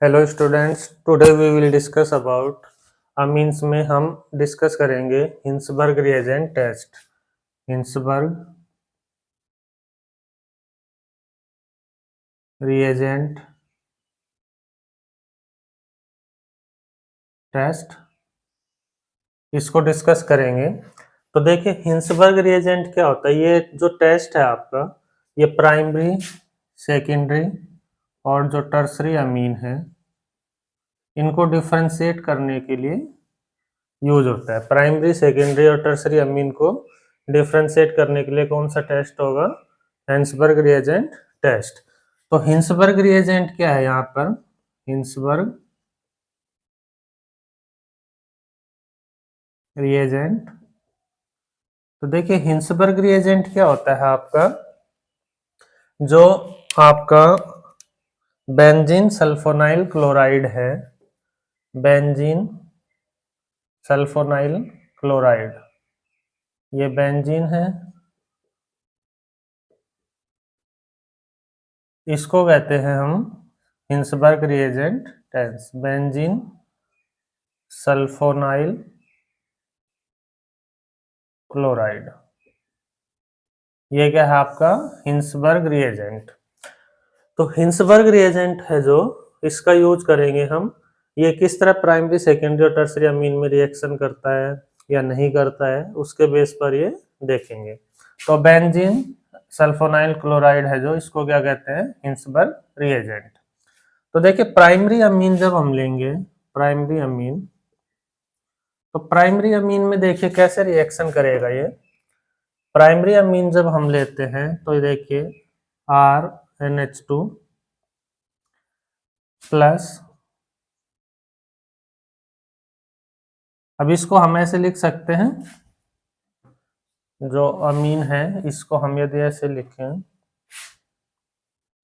Hello students, today we will discuss about amines में हम discuss करेंगे Hinsberg reagent test. Hinsberg reagent test, इसको discuss करेंगे। तो देखिए हिंसबर्ग रिएजेंट क्या होता है। ये जो टेस्ट है आपका, ये प्राइमरी, सेकेंडरी और जो टर्सरी अमीन है इनको डिफरेंशिएट करने के लिए यूज होता है। प्राइमरी, सेकेंडरी और टर्सरी अमीन को डिफरेंशिएट करने के लिए कौन सा टेस्ट होगा? Hinsberg reagent test. तो हिंसबर्ग रिएजेंट क्या है यहाँ पर? हिंसबर्ग रिएजेंट, तो देखिए हिंसबर्ग रिएजेंट क्या होता है आपका, जो आपका बेंजीन सल्फोनाइल क्लोराइड है, बेंजीन सल्फोनाइल क्लोराइड, ये बेंजीन है, इसको कहते हैं हम Hinsberg reagent test. Benzene sulphonyl chloride, ये क्या है आपका? Hinsberg reagent. तो हिंसबर्ग रिएजेंट है जो, इसका यूज करेंगे हम। ये किस तरह प्राइमरी, सेकेंडरी और टर्सरी अमीन में रिएक्शन करता है या नहीं करता है, उसके बेस पर ये देखेंगे। तो बेंजीन सल्फोनाइल क्लोराइड है जो, इसको क्या कहते हैं? Hinsberg reagent. तो देखिए प्राइमरी अमीन जब हम लेंगे, प्राइमरी अमीन, तो प्राइमरी अमीन में देखिए कैसे रिएक्शन करेगा ये। प्राइमरी अमीन जब हम लेते हैं तो ये देखिए RNH2 प्लस, अब इसको हम ऐसे लिख सकते हैं, जो अमीन है इसको हम यदि ऐसे लिखें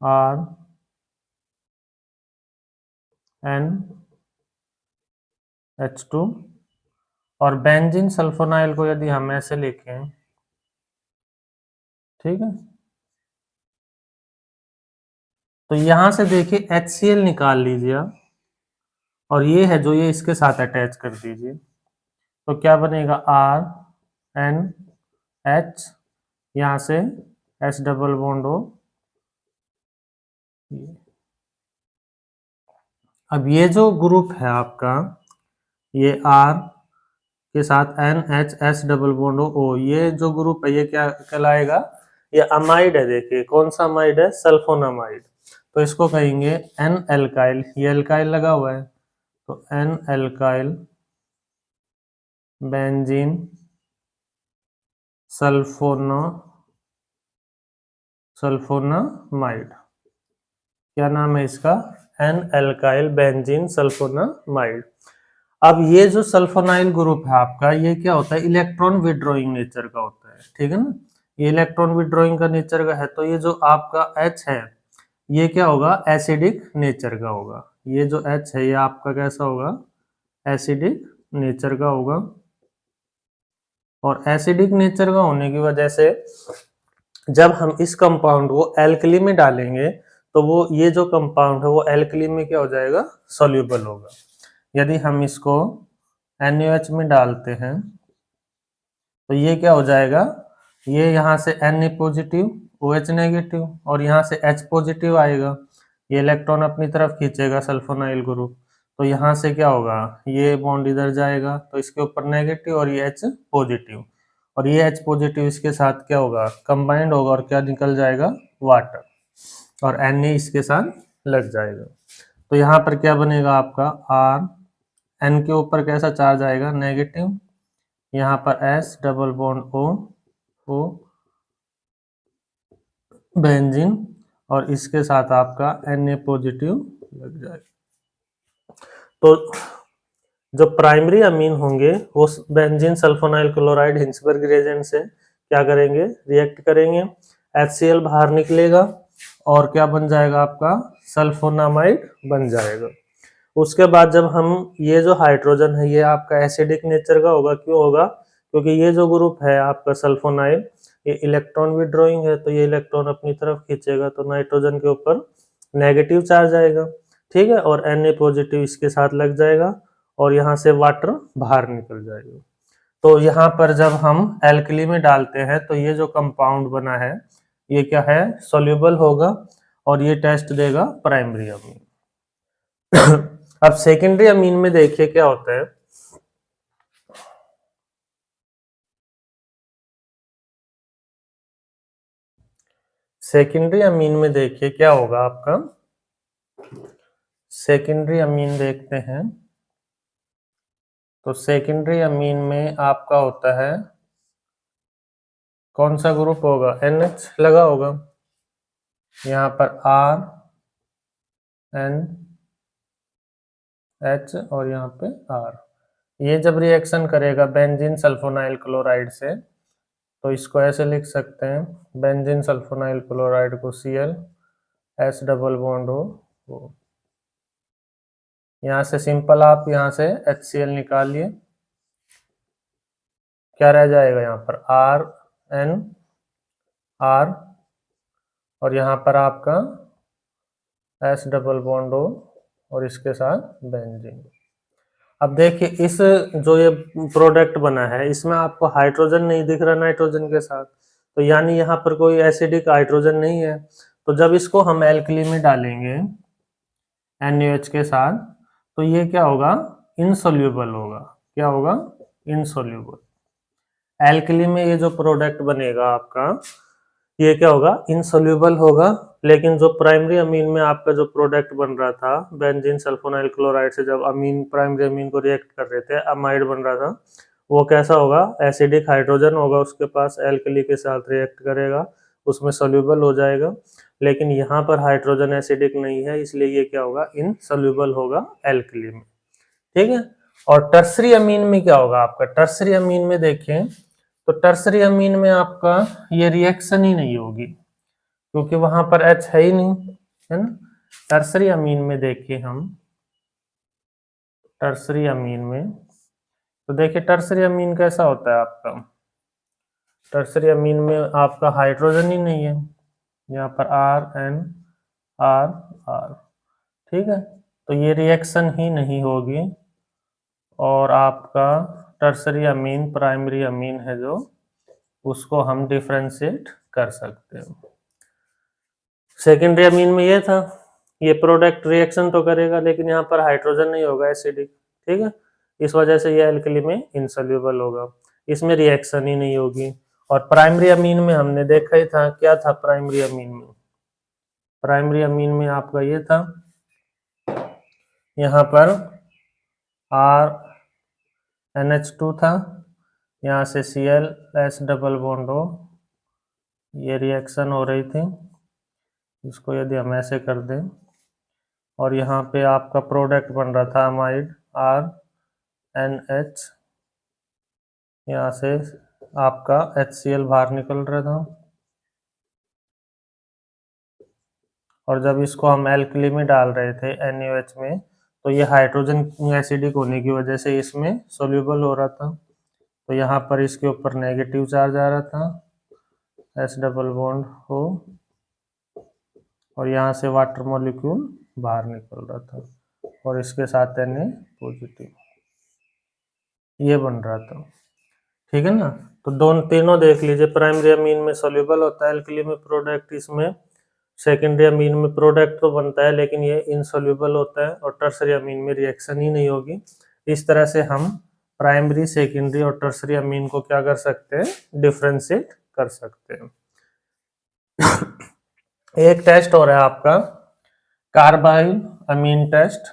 RNH2, और बेंजीन सल्फोनाइल को यदि हम ऐसे लिखें, ठीक है, तो यहां से देखिए HCl निकाल लीजिए आप, और ये है जो, ये इसके साथ अटैच कर दीजिए। तो क्या बनेगा? RNH, यहां से H डबल बॉन्ड O। अब ये जो ग्रुप है आपका, ये R के साथ NH डबल बॉन्ड O, ये जो ग्रुप है ये क्या कहलाएगा? ये अमाइड है। देखिए कौन सा अमाइड है? सल्फोनामाइड। तो इसको कहेंगे N एल्काइल, ये एल्काइल लगा हुआ है, तो N एल्काइल बेंजीन सल्फोनामाइड, क्या नाम है इसका? N alkyl benzene sulphonamide. अब ये जो सल्फोनाइल ग्रुप है आपका, ये क्या होता है? इलेक्ट्रॉन विड्रॉइंग नेचर का होता है, ठीक है ना। ये इलेक्ट्रॉन विड्रॉइंग का नेचर का है, तो ये जो आपका H है ये क्या होगा? एसिडिक नेचर का होगा। ये जो H है ये आपका कैसा होगा? एसिडिक नेचर का होगा। और एसिडिक नेचर का होने की वजह से जब हम इस कंपाउंड को एल्कली में डालेंगे तो वो, ये जो कंपाउंड है वो एल्कली में क्या हो जाएगा? सॉल्यूबल होगा। यदि हम इसको NaOH में डालते हैं तो ये क्या हो जाएगा? ये यहाँ से Na पॉजिटिव, OH नेगेटिव, और यहाँ से H पॉजिटिव आएगा। ये इलेक्ट्रॉन अपनी तरफ खींचेगा सल्फोनाइल ग्रुप, तो यहाँ से क्या होगा? ये बॉन्ड इधर जाएगा, तो इसके ऊपर नेगेटिव और ये H पॉजिटिव, और ये H पॉजिटिव इसके साथ क्या होगा? कंबाइंड होगा, और क्या निकल जाएगा? वाटर, और Na इसके साथ लग जाएगा। तो यहाँ पर क्या बनेगा आपका? N के ऊपर कैसा चार्ज आएगा? नेगेटिव, यहाँ पर S double bond O benzene, और इसके साथ आपका Na पॉजिटिव लग जाएगा। तो जो प्राइमरी अमीन होंगे वो benzene sulphonyl chloride Hinsberg reagent से क्या करेंगे? रिएक्ट करेंगे, HCl बाहर निकलेगा, और क्या बन जाएगा आपका? सल्फोनामाइड बन जाएगा। उसके बाद जब हम, ये जो हाइड्रोजन है ये आपका एसिडिक नेचर का होगा। क्यों होगा? क्योंकि ये जो ग्रुप है आपका सल्फोनाइल, ये इलेक्ट्रॉन विड्रॉइंग है, तो ये इलेक्ट्रॉन अपनी तरफ खींचेगा, तो नाइट्रोजन के ऊपर नेगेटिव चार्ज आएगा। ठीक है, और Na पॉजिटिव इसके साथ लग जाएगा और यहाँ से वाटर बाहर निकल जाएगा। तो यहाँ पर जब हम एल्कली में डालते हैं तो ये जो कंपाउंड बना है ये क्या है, सॉल्युबल होगा और ये टेस्ट देगा प्राइमरी अमीन। अब सेकेंडरी अमीन में देखिए क्या होता है। सेकेंडरी अमीन में देखिए क्या होगा आपका। सेकेंडरी अमीन देखते हैं तो सेकेंडरी अमीन में आपका होता है कौन सा ग्रुप होगा, NH लगा होगा, यहाँ पर R N H और यहाँ पे R। ये जब रिएक्शन करेगा बेंजीन सल्फोनाइल क्लोराइड से तो इसको ऐसे लिख सकते हैं, बेंजीन सल्फोनाइल क्लोराइड को Cl H डबल बॉन्ड हो। यहाँ से सिंपल आप यहाँ से HCl निकालिए, क्या रह जाएगा यहाँ पर RN R और यहाँ पर आपका H डबल बॉन्ड हो और इसके साथ बेंजीन। अब देखिए इस जो ये प्रोडक्ट बना है इसमें आपको हाइड्रोजन नहीं दिख रहा नाइट्रोजन के साथ, तो यानी यहाँ पर कोई एसिडिक हाइड्रोजन नहीं है। तो जब इसको हम एल्कली में डालेंगे NaOH के साथ तो ये क्या होगा, इनसोल्यूबल होगा। क्या होगा, इनसोल्यूबल। एल्कली में ये जो प्रोडक्ट बनेगा आपका ये क्या होगा, इनसोल्यूबल होगा। लेकिन जो प्राइमरी अमीन में आपका जो प्रोडक्ट बन रहा था बेंजीन सल्फोनाइल क्लोराइड से, जब अमीन प्राइमरी अमीन को रिएक्ट कर रहे थे, अमाइड बन रहा था, वो कैसा होगा, एसिडिक हाइड्रोजन होगा उसके पास, एल्कली के साथ रिएक्ट करेगा, उसमें सोल्यूबल हो जाएगा। लेकिन यहाँ पर हाइड्रोजन एसिडिक नहीं है इसलिए ये क्या होगा, इनसोल्यूबल होगा एल्कली में। ठीक है। और टर्सरी अमीन में क्या होगा आपका, टर्सरी अमीन में देखें तो टर्सरी अमीन में आपका ये रिएक्शन ही नहीं होगी क्योंकि वहां पर H है ही नहीं, है ना। टर्सरी अमीन में देखिए हम, टर्सरी अमीन में तो देखिए टर्सरी अमीन कैसा होता है आपका, टर्सरी अमीन में आपका हाइड्रोजन ही नहीं है, यहाँ पर RN R R। ठीक है, तो ये रिएक्शन ही नहीं होगी और आपका टर्सरी अमीन प्राइमरी अमीन है जो उसको हम डिफरेंशिएट कर सकते हैं। सेकेंडरी अमीन में ये था, ये प्रोडक्ट रिएक्शन तो करेगा लेकिन यहाँ पर हाइड्रोजन नहीं होगा एसिडिक। ठीक है, इस वजह से ये एल्कली में इनसोल्यूबल होगा, इसमें रिएक्शन ही नहीं होगी। और प्राइमरी अमीन में हमने देखा ही था, क्या था प्राइमरी अमीन में, प्राइमरी अमीन में आपका ये था, यहाँ पर RNH2 था, यहाँ से Cl H डबल बॉन्ड हो, ये रिएक्शन हो रही थी। इसको यदि हम ऐसे कर दें और यहाँ पे आपका प्रोडक्ट बन रहा था अमाइड RNH, यहाँ से आपका HCl बाहर निकल रहा था और जब इसको हम एल्कली में डाल रहे थे NaOH में तो ये हाइड्रोजन एसिडिक होने की वजह से इसमें सोल्यूबल हो रहा था, तो यहाँ पर इसके ऊपर नेगेटिव चार्ज आ रहा था, H डबल बॉन्ड हो और यहाँ से वाटर मॉलिक्यूल बाहर निकल रहा था और इसके साथ Na पॉजिटिव, ये बन रहा था। ठीक है ना, तो दोनों तीनों देख लीजिए, प्राइमरी अमीन में सोल्यूबल होता है एल्कली में प्रोडक्ट, इसमें सेकेंडरी अमीन में प्रोडक्ट तो बनता है लेकिन ये इनसोल्यूबल होता है और टर्सरी अमीन में रिएक्शन ही नहीं होगी। इस तरह से हम प्राइमरी सेकेंडरी और टर्सरी अमीन को क्या कर सकते हैं, डिफरेंशिएट कर सकते हैं। एक टेस्ट हो रहा है आपका कार्बाइल अमीन टेस्ट।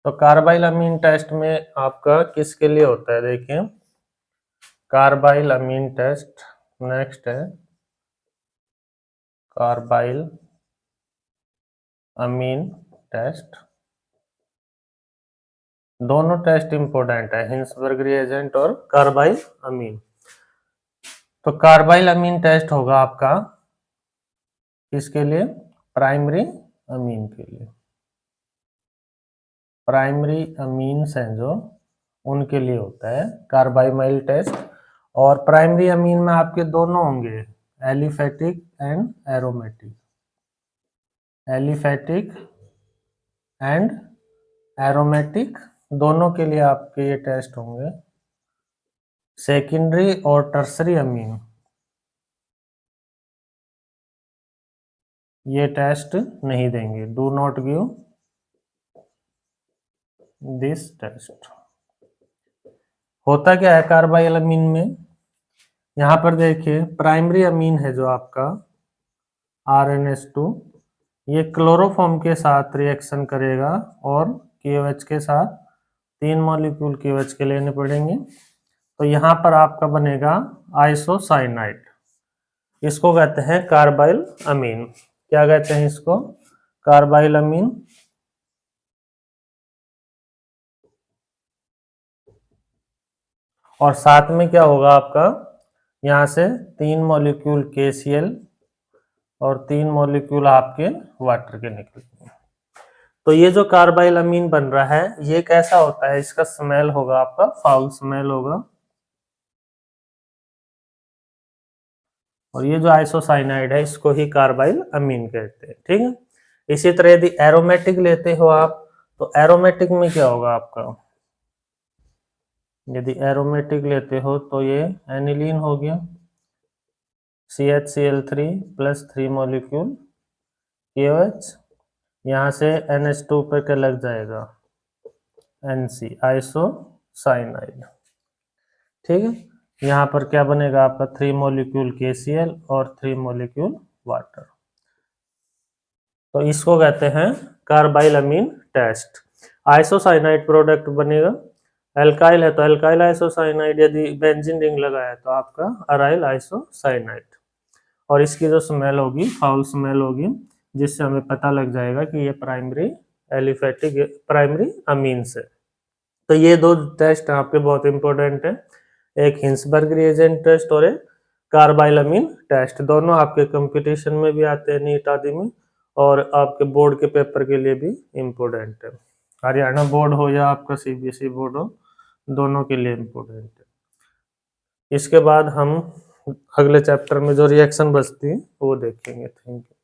तो कार्बाइल अमीन टेस्ट में आपका किसके लिए होता है, देखिए कार्बाइल अमीन टेस्ट नेक्स्ट है, कार्बाइल अमीन टेस्ट। दोनों टेस्ट इंपॉर्टेंट है, हिंसबर्ग रिएजेंट और कार्बाइल अमीन। तो कार्बाइल अमीन टेस्ट होगा आपका किसके लिए, प्राइमरी अमीन के लिए, प्राइमरी अमीन्स हैं जो उनके लिए होता है कार्बाइल टेस्ट। और प्राइमरी अमीन में आपके दोनों होंगे, aliphatic and aromatic, aliphatic and aromatic, दोनों के लिए आपके ये टेस्ट होंगे। सेकेंडरी और टर्सरी अमीन, ये टेस्ट नहीं देंगे, do not give this test. होता क्या है कार्बाइल अमीन में, यहां पर देखिए प्राइमरी अमीन है जो आपका RnH2, ये क्लोरोफॉर्म के साथ रिएक्शन करेगा और KOH के साथ 3 मॉलिक्यूल KOH के लेने पड़ेंगे, तो यहाँ पर आपका बनेगा आइसोसाइनाइड। इसको कहते हैं कार्बाइल अमीन। क्या कहते हैं इसको? कार्बाइल अमीन। और साथ में क्या होगा आपका, यहाँ से 3 मॉलिक्यूल KCl और 3 मॉलिक्यूल आपके वाटर के निकलेंगे। तो ये जो कार्बाइल अमीन बन रहा है ये कैसा होता है, इसका स्मेल होगा आपका फाउल स्मेल होगा। और ये जो आइसोसाइनाइड है इसको ही कार्बाइल अमीन कहते हैं, ठीक है। इसी तरह यदि एरोमेटिक लेते हो आप, तो एरोमेटिक में क्या होगा आपका, यदि एरोमेटिक लेते हो तो ये एनिलीन हो गया, CHCl3 प्लस 3 मॉलिक्यूल KOH, यहाँ से NH2 पे क्या लग जाएगा, NC, आइसोसाइनाइड, ठीक है। यहाँ पर क्या बनेगा आपका 3 मॉलिक्यूल KCl और 3 मॉलिक्यूल वाटर। तो इसको कहते हैं कार्बाइल अमीन टेस्ट। आइसोसाइनाइड प्रोडक्ट बनेगा, एल्काइल है तो एल्काइल आइसोसाइनाइड, यदि बेंजीन रिंग लगाया तो आपका अराइल आइसोसाइनाइड। और इसकी जो स्मेल होगी फाउल स्मेल होगी, जिससे हमें पता लग जाएगा कि ये प्राइमरी एलिफेटिक प्राइमरी अमीन से। तो ये 2 टेस्ट आपके बहुत इंपॉर्टेंट है, एक हिंसबर्ग रिएजेंट टेस्ट और एक कार्बाइल अमीन टेस्ट। दोनों आपके कंपटीशन में भी आते हैं नीट आदि में, और आपके बोर्ड के पेपर के लिए भी इम्पोर्टेंट है। हरियाणा बोर्ड हो या आपका CBSE बोर्ड हो, दोनों के लिए इम्पोर्टेंट है। इसके बाद हम अगले चैप्टर में जो रिएक्शन बचती है वो देखेंगे। Thank you.